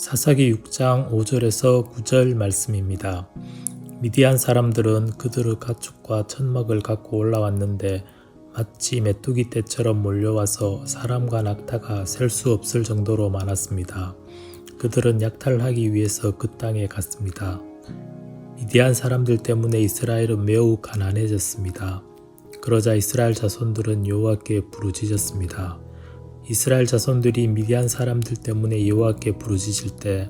사사기 6장 5절에서 9절 말씀입니다. 미디안 사람들은 그들의 가축과 천막을 갖고 올라왔는데 마치 메뚜기 떼처럼 몰려와서 사람과 낙타가 셀 수 없을 정도로 많았습니다. 그들은 약탈하기 위해서 그 땅에 갔습니다. 미디안 사람들 때문에 이스라엘은 매우 가난해졌습니다. 그러자 이스라엘 자손들은 여호와께 부르짖었습니다. 이스라엘 자손들이 미디안 사람들 때문에 여호와께 부르짖을 때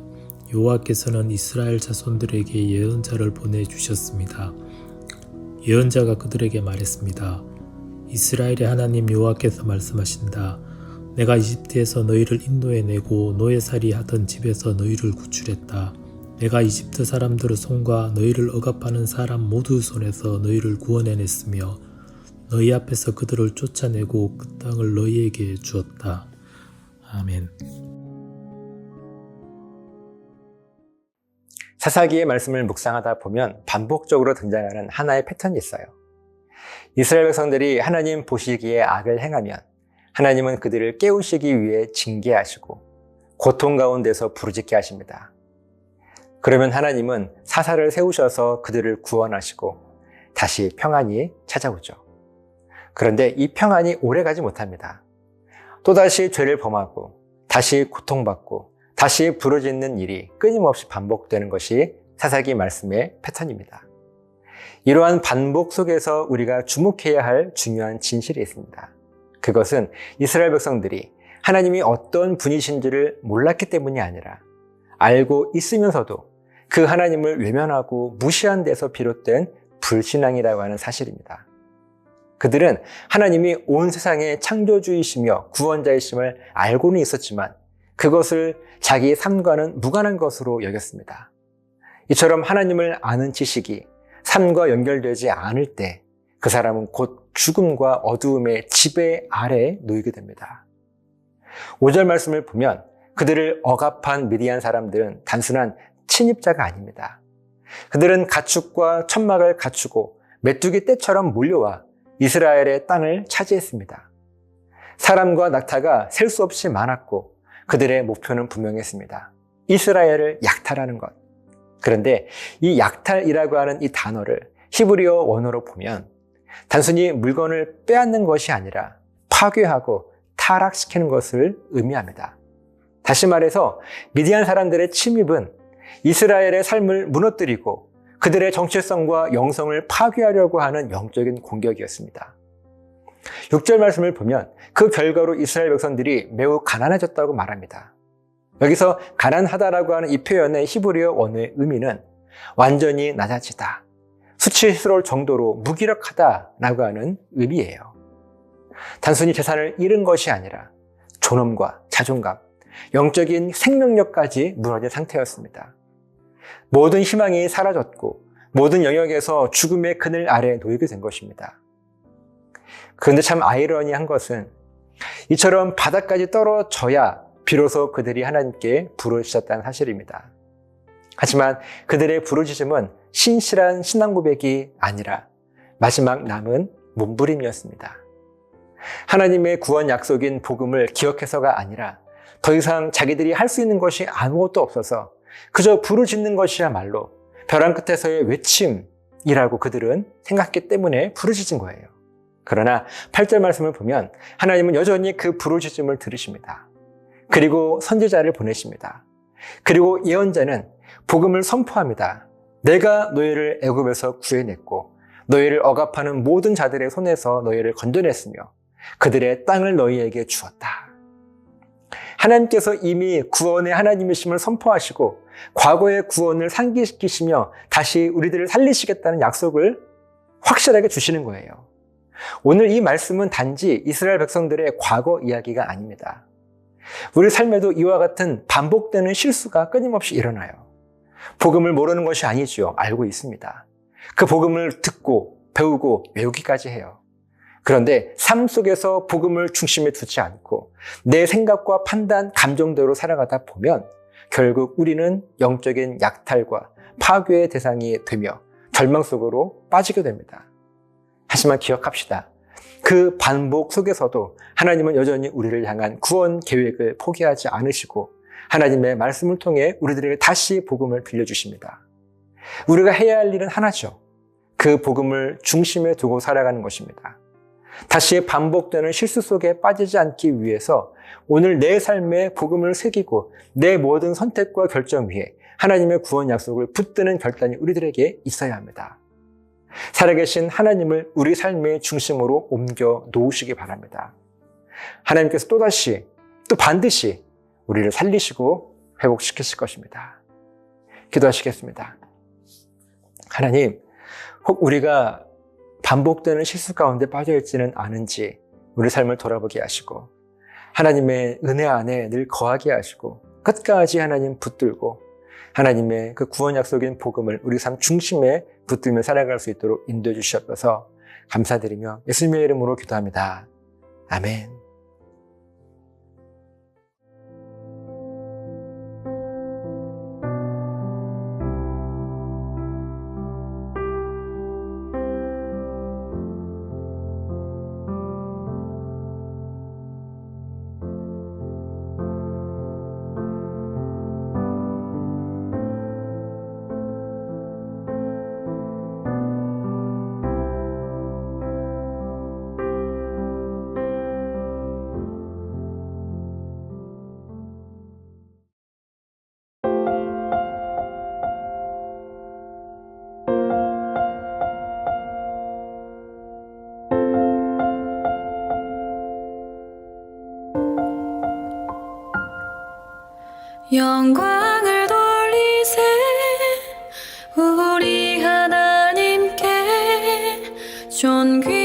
여호와께서는 이스라엘 자손들에게 예언자를 보내주셨습니다. 예언자가 그들에게 말했습니다. 이스라엘의 하나님 여호와께서 말씀하신다. 내가 이집트에서 너희를 인도해내고 노예살이 하던 집에서 너희를 구출했다. 내가 이집트 사람들의 손과 너희를 억압하는 사람 모두 손에서 너희를 구원해냈으며 너희 앞에서 그들을 쫓아내고 그 땅을 너희에게 주었다. 아멘. 사사기의 말씀을 묵상하다 보면 반복적으로 등장하는 하나의 패턴이 있어요. 이스라엘 백성들이 하나님 보시기에 악을 행하면 하나님은 그들을 깨우시기 위해 징계하시고 고통 가운데서 부르짖게 하십니다. 그러면 하나님은 사사를 세우셔서 그들을 구원하시고 다시 평안이 찾아오죠. 그런데 이 평안이 오래가지 못합니다. 또다시 죄를 범하고 다시 고통받고 다시 부르짖는 일이 끊임없이 반복되는 것이 사사기 말씀의 패턴입니다. 이러한 반복 속에서 우리가 주목해야 할 중요한 진실이 있습니다. 그것은 이스라엘 백성들이 하나님이 어떤 분이신지를 몰랐기 때문이 아니라 알고 있으면서도 그 하나님을 외면하고 무시한 데서 비롯된 불신앙이라고 하는 사실입니다. 그들은 하나님이 온 세상의 창조주이시며 구원자이심을 알고는 있었지만 그것을 자기의 삶과는 무관한 것으로 여겼습니다. 이처럼 하나님을 아는 지식이 삶과 연결되지 않을 때 그 사람은 곧 죽음과 어두움의 지배 아래에 놓이게 됩니다. 5절 말씀을 보면 그들을 억압한 미디안 사람들은 단순한 침입자가 아닙니다. 그들은 가축과 천막을 갖추고 메뚜기 떼처럼 몰려와 이스라엘의 땅을 차지했습니다. 사람과 낙타가 셀 수 없이 많았고 그들의 목표는 분명했습니다. 이스라엘을 약탈하는 것. 그런데 이 약탈이라고 하는 이 단어를 히브리어 원어로 보면 단순히 물건을 빼앗는 것이 아니라 파괴하고 타락시키는 것을 의미합니다. 다시 말해서 미디안 사람들의 침입은 이스라엘의 삶을 무너뜨리고 그들의 정체성과 영성을 파괴하려고 하는 영적인 공격이었습니다. 6절 말씀을 보면 그 결과로 이스라엘 백성들이 매우 가난해졌다고 말합니다. 여기서 가난하다라고 하는 이 표현의 히브리어 원어의 의미는 완전히 낮아지다, 수치스러울 정도로 무기력하다라고 하는 의미예요. 단순히 재산을 잃은 것이 아니라 존엄과 자존감, 영적인 생명력까지 무너진 상태였습니다. 모든 희망이 사라졌고 모든 영역에서 죽음의 그늘 아래에 놓이게 된 것입니다. 그런데 참 아이러니한 것은 이처럼 바닥까지 떨어져야 비로소 그들이 하나님께 부르짖었다는 사실입니다. 하지만 그들의 부르짖음은 신실한 신앙 고백이 아니라 마지막 남은 몸부림이었습니다. 하나님의 구원 약속인 복음을 기억해서가 아니라 더 이상 자기들이 할 수 있는 것이 아무것도 없어서 그저 부르짖는 것이야말로 벼랑 끝에서의 외침이라고 그들은 생각했기 때문에 부르짖은 거예요. 그러나 8절 말씀을 보면 하나님은 여전히 그 부르짖음을 들으십니다. 그리고 선지자를 보내십니다. 그리고 예언자는 복음을 선포합니다. 내가 너희를 애굽에서 구해냈고 너희를 억압하는 모든 자들의 손에서 너희를 건져냈으며 그들의 땅을 너희에게 주었다. 하나님께서 이미 구원의 하나님이심을 선포하시고 과거의 구원을 상기시키시며 다시 우리들을 살리시겠다는 약속을 확실하게 주시는 거예요. 오늘 이 말씀은 단지 이스라엘 백성들의 과거 이야기가 아닙니다. 우리 삶에도 이와 같은 반복되는 실수가 끊임없이 일어나요. 복음을 모르는 것이 아니죠. 알고 있습니다. 그 복음을 듣고 배우고 외우기까지 해요. 그런데 삶 속에서 복음을 중심에 두지 않고 내 생각과 판단, 감정대로 살아가다 보면 결국 우리는 영적인 약탈과 파괴의 대상이 되며 절망 속으로 빠지게 됩니다. 하지만 기억합시다. 그 반복 속에서도 하나님은 여전히 우리를 향한 구원 계획을 포기하지 않으시고 하나님의 말씀을 통해 우리들에게 다시 복음을 들려주십니다. 우리가 해야 할 일은 하나죠. 그 복음을 중심에 두고 살아가는 것입니다. 다시 반복되는 실수 속에 빠지지 않기 위해서 오늘 내 삶에 복음을 새기고 내 모든 선택과 결정 위에 하나님의 구원 약속을 붙드는 결단이 우리들에게 있어야 합니다. 살아계신 하나님을 우리 삶의 중심으로 옮겨 놓으시기 바랍니다. 하나님께서 또다시 또 반드시 우리를 살리시고 회복시키실 것입니다. 기도하시겠습니다. 하나님, 혹 우리가 반복되는 실수 가운데 빠져있지는 않은지 우리 삶을 돌아보게 하시고 하나님의 은혜 안에 늘 거하게 하시고 끝까지 하나님 붙들고 하나님의 그 구원 약속인 복음을 우리 삶 중심에 붙들며 살아갈 수 있도록 인도해 주시옵소서. 감사드리며 예수님의 이름으로 기도합니다. 아멘. 영광을 돌리세 우리 하나님께 존귀